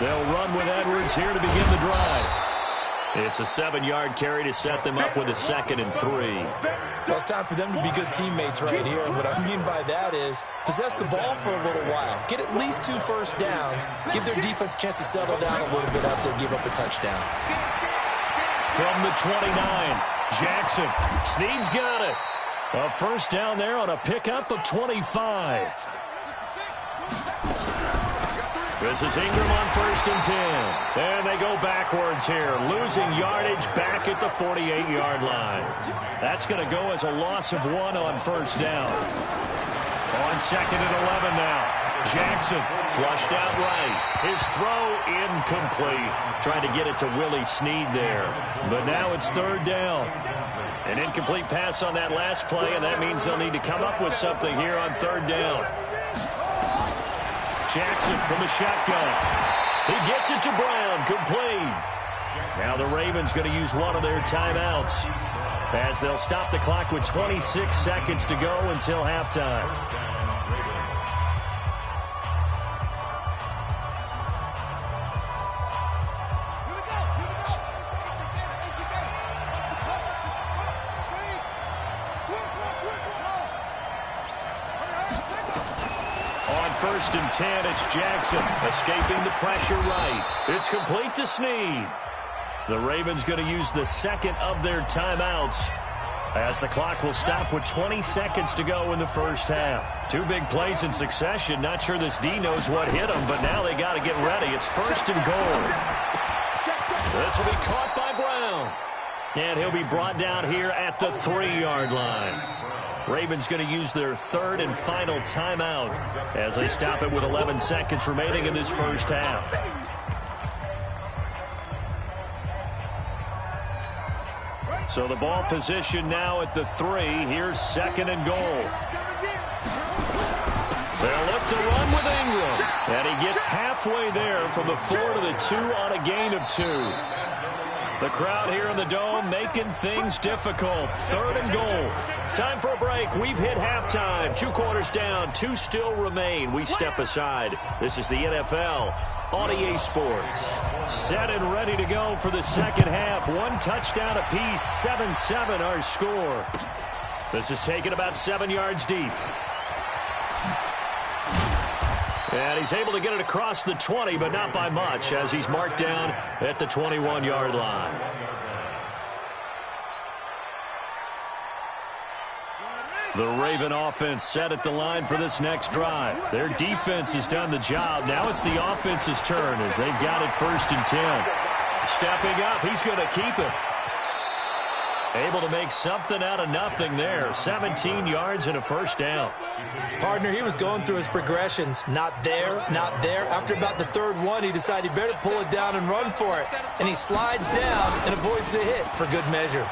They'll run with Edwards here to begin the drive. It's a 7-yard carry to set them up with a 2nd and 3. Well, it's time for them to be good teammates right here. And what I mean by that is possess the ball for a little while. Get at least 2 first downs. Give their defense a chance to settle down a little bit after they give up a touchdown. From the 29, Jackson. Snead's got it. A first down there on a pickup of 25. This is Ingram on 1st and 10. And they go backwards here, losing yardage back at the 48-yard line. That's going to go as a loss of 1 on 1st down. On 2nd and 11 now. Jackson flushed out right. His throw incomplete. Trying to get it to Willie Snead there. But now it's 3rd down. An incomplete pass on that last play, and that means they'll need to come up with something here on 3rd down. Jackson from the shotgun. He gets it to Brown, complete. Now the Ravens going to use one of their timeouts as they'll stop the clock with 26 seconds to go until halftime. On 1st and 10, it's Jackson escaping the pressure right. It's complete to Snead. The Ravens going to use the 2nd of their timeouts as the clock will stop with 20 seconds to go in the first half. 2 big plays in succession. Not sure this D knows what hit him, but now they got to get ready. It's 1st and goal. This will be caught by Brown. And he'll be brought down here at the 3-yard line. Ravens going to use their 3rd and final timeout as they stop it with 11 seconds remaining in this first half. So the ball position now at the 3. Here's 2nd and goal. They'll look to run with Ingram. And he gets halfway there from the 4 to the 2 on a gain of 2. The crowd here in the Dome making things difficult. 3rd and goal. Time for a break. We've hit halftime. 2 quarters down. 2 still remain. We step aside. This is the NFL on EA Sports. Set and ready to go for the second half. 1 touchdown apiece. 7-7 our score. This is taken about 7 yards deep. And he's able to get it across the 20, but not by much, as he's marked down at the 21-yard line. The Raven offense set at the line for this next drive. Their defense has done the job. Now it's the offense's turn as they've got it 1st and 10. Stepping up, he's going to keep it. Able to make something out of nothing there. 17 yards and a first down. Partner, he was going through his progressions. Not there, not there. After about the 3rd one, he decided he better pull it down and run for it. And he slides down and avoids the hit for good measure.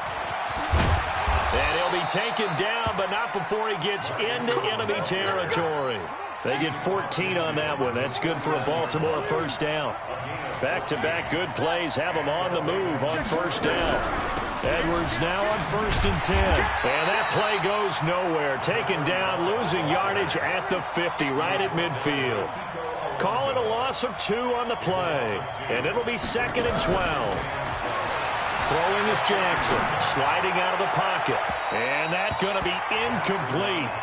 And he'll be taken down, but not before he gets into enemy territory. They get 14 on that one. That's good for a Baltimore first down. Back-to-back good plays have them on the move on first down. Edwards now on 1st and 10. And that play goes nowhere. Taken down, losing yardage at the 50, right at midfield. Call it a loss of 2 on the play. And it'll be 2nd and 12. Throwing is Jackson, sliding out of the pocket. And that's going to be incomplete.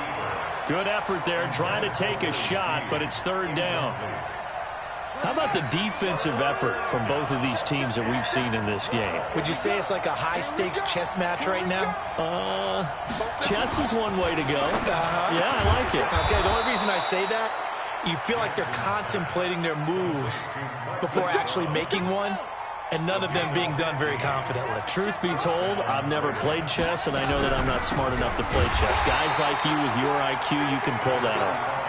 Good effort there, trying to take a shot, but it's 3rd down. How about the defensive effort from both of these teams that we've seen in this game? Would you say it's like a high-stakes chess match right now? Chess is one way to go. Yeah, I like it. Okay, the only reason I say that, you feel like they're contemplating their moves before actually making one, and none of them being done very confidently. Truth be told, I've never played chess, and I know that I'm not smart enough to play chess. Guys like you with your IQ, you can pull that off.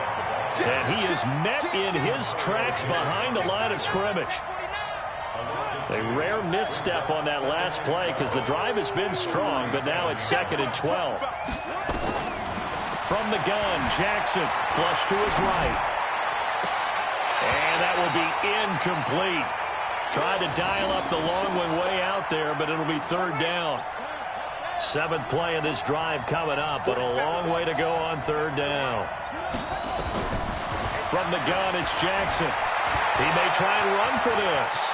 And he is met in his tracks behind the line of scrimmage. A rare misstep on that last play because the drive has been strong, but now it's 2nd and 12. From the gun, Jackson flush to his right. And that will be incomplete. Tried to dial up the long one way out there, but it'll be 3rd down. 7th play of this drive coming up, but a long way to go on 3rd down. From the gun, it's Jackson. He may try and run for this.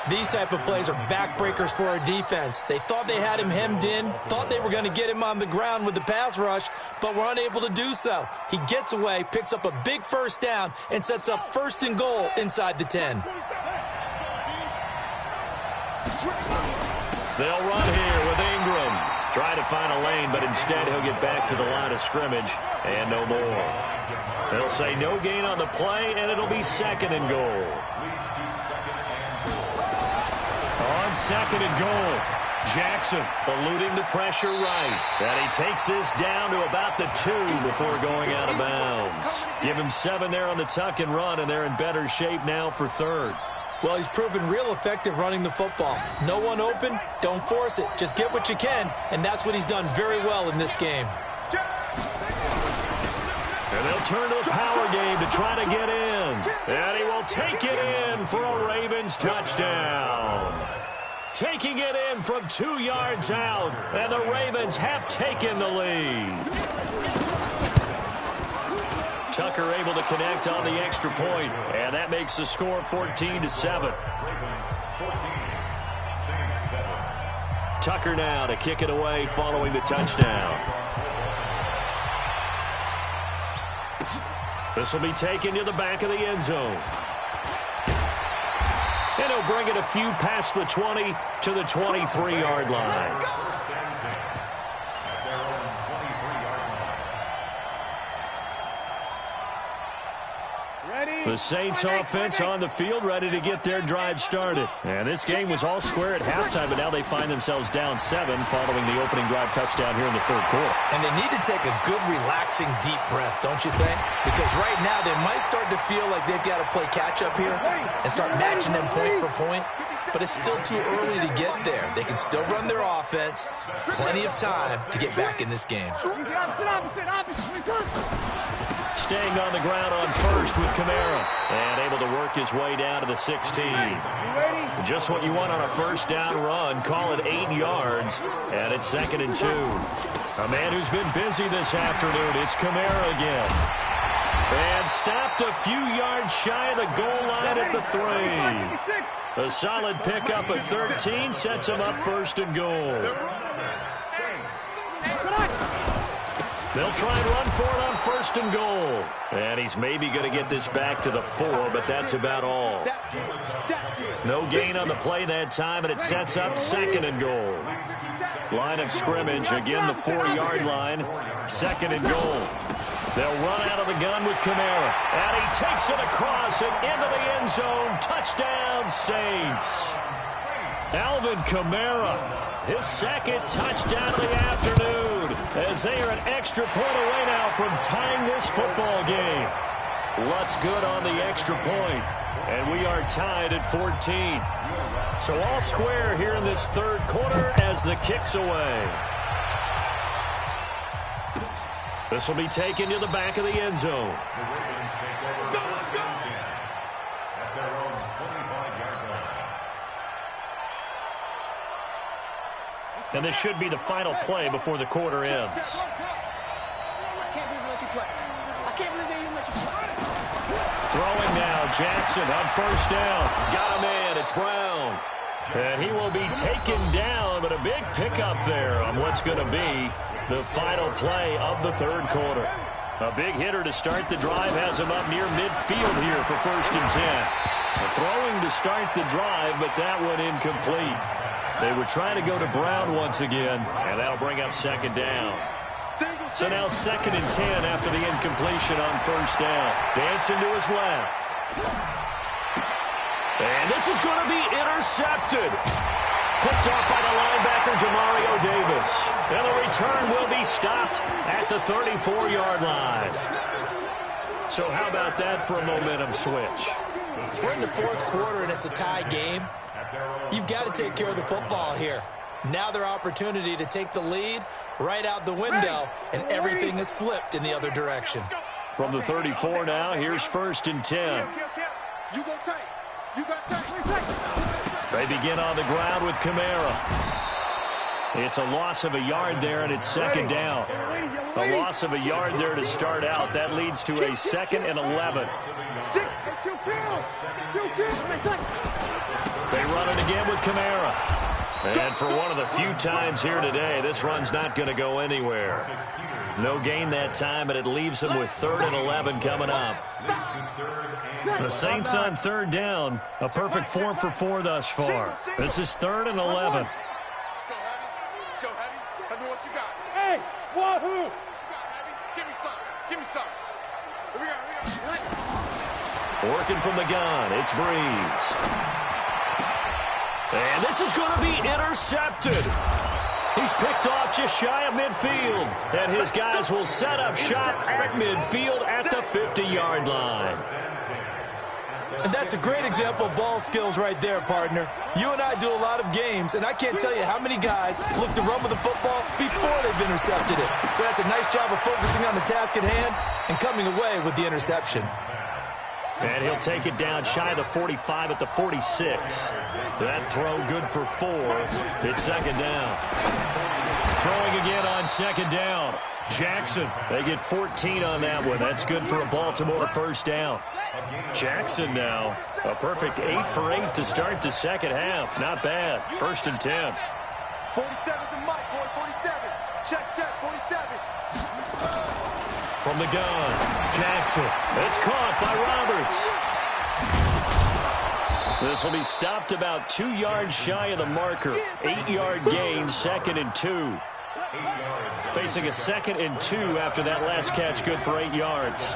These type of plays are backbreakers for our defense. They thought they had him hemmed in, thought they were going to get him on the ground with the pass rush, but were unable to do so. He gets away, picks up a big first down, and sets up 1st and goal inside the 10. They'll run here with Ingram. Try to find a lane, but instead he'll get back to the line of scrimmage and no more. They'll say no gain on the play, and it'll be 2nd and goal. On 2nd and goal, Jackson eluding the pressure right. And he takes this down to about the 2 before going out of bounds. Give him 7 there on the tuck and run, and they're in better shape now for 3rd. Well, he's proven real effective running the football. No one open, don't force it. Just get what you can, and that's what he's done very well in this game. And they'll turn to a power game to try to get in. And he will take it in for a Ravens touchdown. Taking it in from 2 yards out, and the Ravens have taken the lead. Tucker able to connect on the extra point, and that makes the score 14-7. Tucker now to kick it away following the touchdown. This will be taken to the back of the end zone. And he'll bring it a few past the 20 to the 23-yard line. The Saints offense on the field, ready to get their drive started. And this game was all square at halftime, but now they find themselves down 7 following the opening drive touchdown here in the 3rd quarter. And they need to take a good, relaxing, deep breath, don't you think? Because right now they might start to feel like they've got to play catch-up here and start matching them point for point. But it's still too early to get there. They can still run their offense. Plenty of time to get back in this game. Staying on the ground on 1st with Kamara. And able to work his way down to the 16. Just what you want on a 1st down run. Call it 8 yards. And it's 2nd and 2. A man who's been busy this afternoon. It's Kamara again. And stopped a few yards shy of the goal line at the 3. A solid pickup of 13 sets him up 1st and goal. They'll try and run for it on 1st and goal. And he's maybe going to get this back to the 4, but that's about all. No gain on the play that time, and it sets up 2nd and goal. Line of scrimmage, again the 4-yard line. 2nd and goal. They'll run out of the gun with Kamara. And he takes it across and into the end zone. Touchdown, Saints. Alvin Kamara, his 2nd touchdown of the afternoon, as they are an extra point away now from tying this football game. Lutz good on the extra point, and we are tied at 14. So all square here in this 3rd quarter as the kick's away. This will be taken to the back of the end zone. And this should be the final play before the quarter ends. I can't believe they let you play. I can't believe they even let you play. Throwing now, Jackson on 1st down. Got him in, it's Brown. And he will be taken down, but a big pickup there on what's going to be the final play of the 3rd quarter. A big hitter to start the drive has him up near midfield here for 1st and 10. Throwing to start the drive, but that one incomplete. They were trying to go to Brown once again, and that'll bring up 2nd down. So now 2nd and 10 after the incompletion on 1st down. Dancing to his left. And this is going to be intercepted. Picked off by the linebacker, Demario Davis. And the return will be stopped at the 34-yard line. So how about that for a momentum switch? We're in the 4th quarter, and it's a tie game. You've got to take care of the football here. Now their opportunity to take the lead right out the window, and everything is flipped in the other direction. From the 34 now, here's 1st and 10. You go tight. You got tight. They begin on the ground with Kamara. It's a loss of a yard there, and it's 2nd down. A loss of a yard there to start out. That leads to a 2nd and 11. They run it again with Kamara. And for one of the few times here today, this run's not going to go anywhere. No gain that time, and it leaves them with 3rd and 11 coming up. The Saints on 3rd down. A perfect 4 for 4 thus far. This is 3rd and 11. Let's go, Heavy. Let's go, Heavy. Heavy, what you got? Hey, wahoo! What you got, Heavy? Give me some. Give me some. Here we go. Working from the gun, it's Breeze. And this is going to be intercepted. He's picked off just shy of midfield. And his guys will set up shop at midfield at the 50-yard line. And that's a great example of ball skills right there, partner. You and I do a lot of games, and I can't tell you how many guys look to run with the football before they've intercepted it. So that's a nice job of focusing on the task at hand and coming away with the interception. And he'll take it down shy of the 45 at the 46. That throw good for 4. It's 2nd down. Throwing again on 2nd down. Jackson, they get 14 on that one. That's good for a Baltimore 1st down. Jackson now, a perfect 8 for 8 to start the 2nd half. Not bad. 1st and 10. 47's the mic, boy. 47. Check, 47. From the gun, Jackson. It's caught by Roberts. This will be stopped about 2 yards shy of the marker. 8-yard gain, 2nd and 2. Facing a 2nd and 2 after that last catch, good for 8 yards.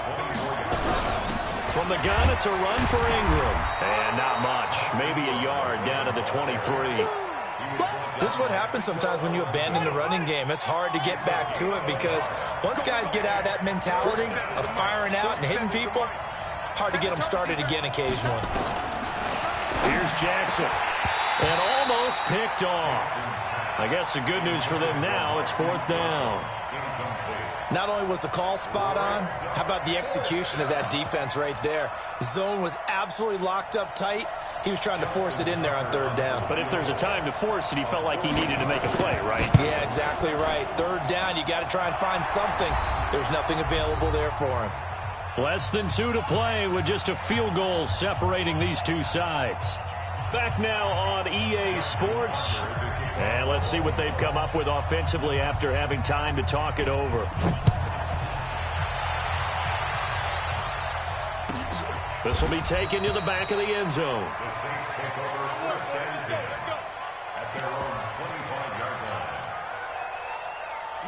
From the gun, it's a run for Ingram. And not much, maybe a yard down to the 23. This is what happens sometimes when you abandon the running game. It's hard to get back to it because once guys get out of that mentality of firing out and hitting people, hard to get them started again occasionally. Here's Jackson. And almost picked off. I guess the good news for them now, it's 4th down. Not only was the call spot on, how about the execution of that defense right there? The zone was absolutely locked up tight. He was trying to force it in there on 3rd down. But if there's a time to force it, he felt like he needed to make a play, right? Yeah, exactly right. 3rd down, you got to try and find something. There's nothing available there for him. Less than 2 to play with just a field goal separating these two sides. Back now on EA Sports. And let's see what they've come up with offensively after having time to talk it over. This will be taken to the back of the end zone. The Saints take over 1st and 10 at their own 25-yard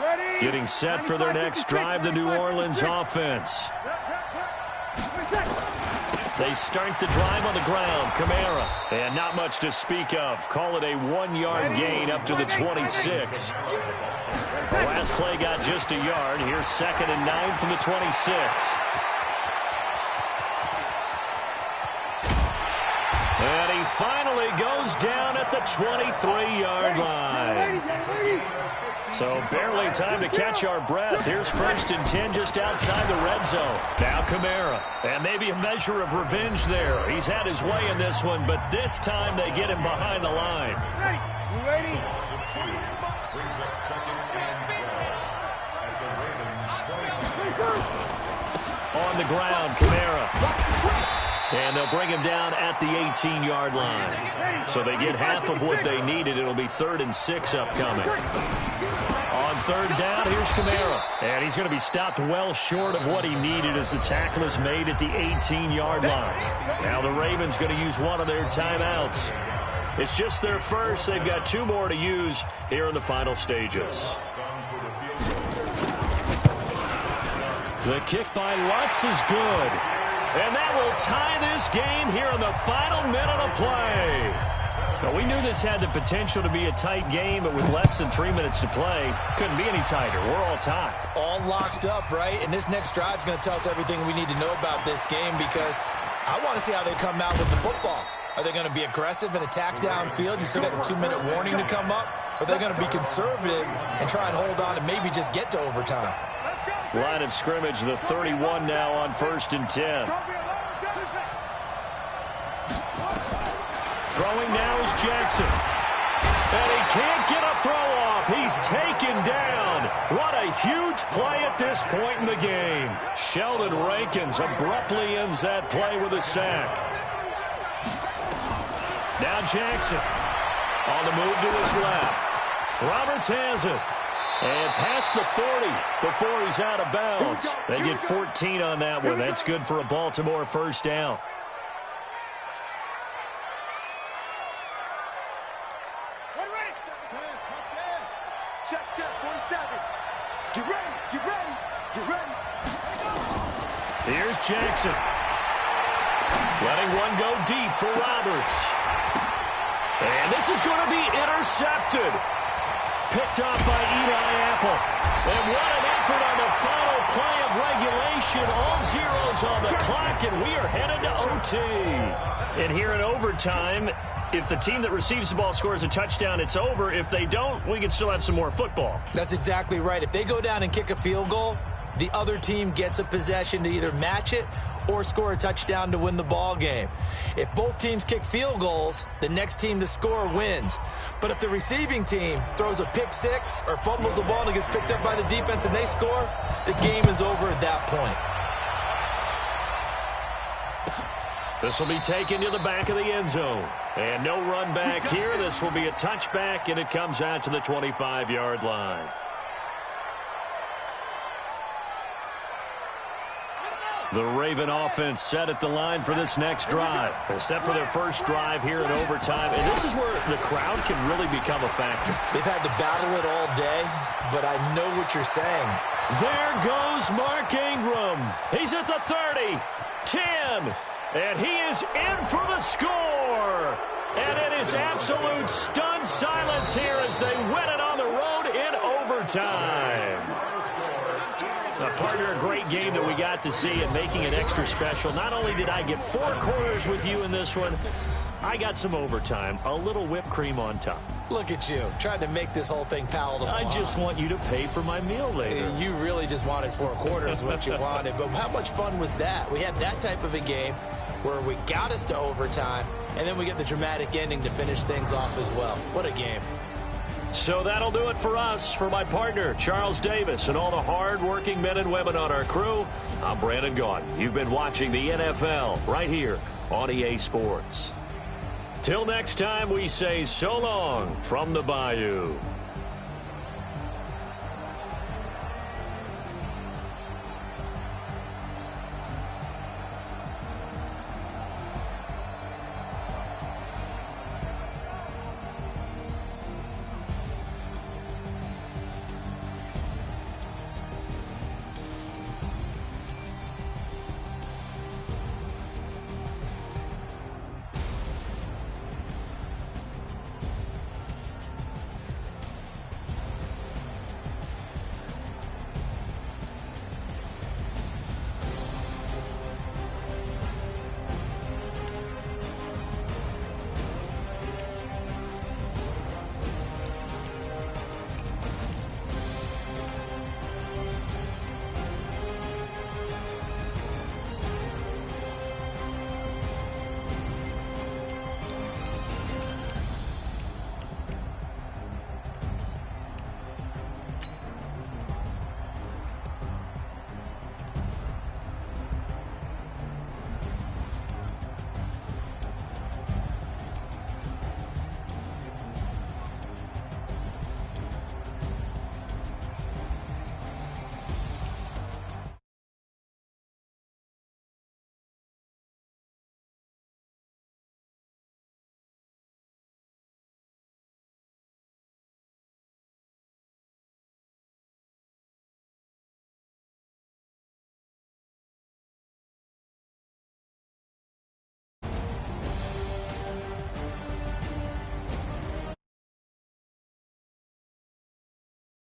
line. Getting set for their next drive, the New Orleans offense. They start the drive on the ground. Kamara. And not much to speak of. Call it a 1-yard gain up to the 26. The last play got just a yard. Here's 2nd and 9 from the 26. And he finally goes down at the 23-yard line. So barely time to catch our breath. Here's 1st and 10 just outside the red zone. Now Kamara. And maybe a measure of revenge there. He's had his way in this one, but this time they get him behind the line. Brings up 2nd and 12 at the Ravens' 20. On the ground, Kamara. And they'll bring him down at the 18-yard line. So they get half of what they needed. It'll be 3rd and 6 upcoming. On 3rd down, here's Kamara. And he's going to be stopped well short of what he needed as the tackle is made at the 18-yard line. Now the Ravens going to use one of their timeouts. It's just their first. They've got 2 more to use here in the final stages. The kick by Lutz is good. And that will tie this game here in the final minute of play. Now, we knew this had the potential to be a tight game, but with less than 3 minutes to play, couldn't be any tighter. We're all tied. All locked up, right? And this next drive is going to tell us everything we need to know about this game because I want to see how they come out with the football. Are they going to be aggressive and attack downfield? You still got the 2-minute warning to come up? Or are they going to be conservative and try and hold on and maybe just get to overtime? Line of scrimmage, the 31 now on 1st and 10. Throwing now is Jackson. And he can't get a throw off. He's taken down. What a huge play at this point in the game. Sheldon Rankins abruptly ends that play with a sack. Now Jackson on the move to his left. Roberts has it. And past the 40 before he's out of bounds. They get 14 on that one. That's good for a Baltimore first down. Check, 47. Get ready, get ready, get ready. Here's Jackson. Letting one go deep for Roberts. And this is going to be intercepted. Picked off by Eli Apple. And what an effort on the final play of regulation. All zeros on the clock, and we are headed to OT. And here in overtime, if the team that receives the ball scores a touchdown, it's over. If they don't, we can still have some more football. That's exactly right. If they go down and kick a field goal, the other team gets a possession to either match it or score a touchdown to win the ball game. If both teams kick field goals, the next team to score wins. But if the receiving team throws a pick six or fumbles the ball and it gets picked up by the defense and they score, the game is over at that point. This will be taken to the back of the end zone. And no run back here. This will be a touchback, and it comes out to the 25-yard line. The Raven offense set at the line for this next drive. Set for their first drive here in overtime. And this is where the crowd can really become a factor. They've had to battle it all day, but I know what you're saying. There goes Mark Ingram. He's at the 30, 10, and he is in for the score. And it is absolute stunned silence here as they win it on the road in overtime. Partner, a great game that we got to see and making it extra special. Not only did I get 4 quarters with you in this one, I got some overtime, a little whipped cream on top. Look at you, trying to make this whole thing palatable. I just want you to pay for my meal later. You really just wanted 4 quarters, what you wanted. But how much fun was that? We had that type of a game where we got us to overtime, and then we get the dramatic ending to finish things off as well. What a game. So that'll do it for us. For my partner, Charles Davis, and all the hard-working men and women on our crew, I'm Brandon Gaudin. You've been watching the NFL right here on EA Sports. Till next time, we say so long from the Bayou.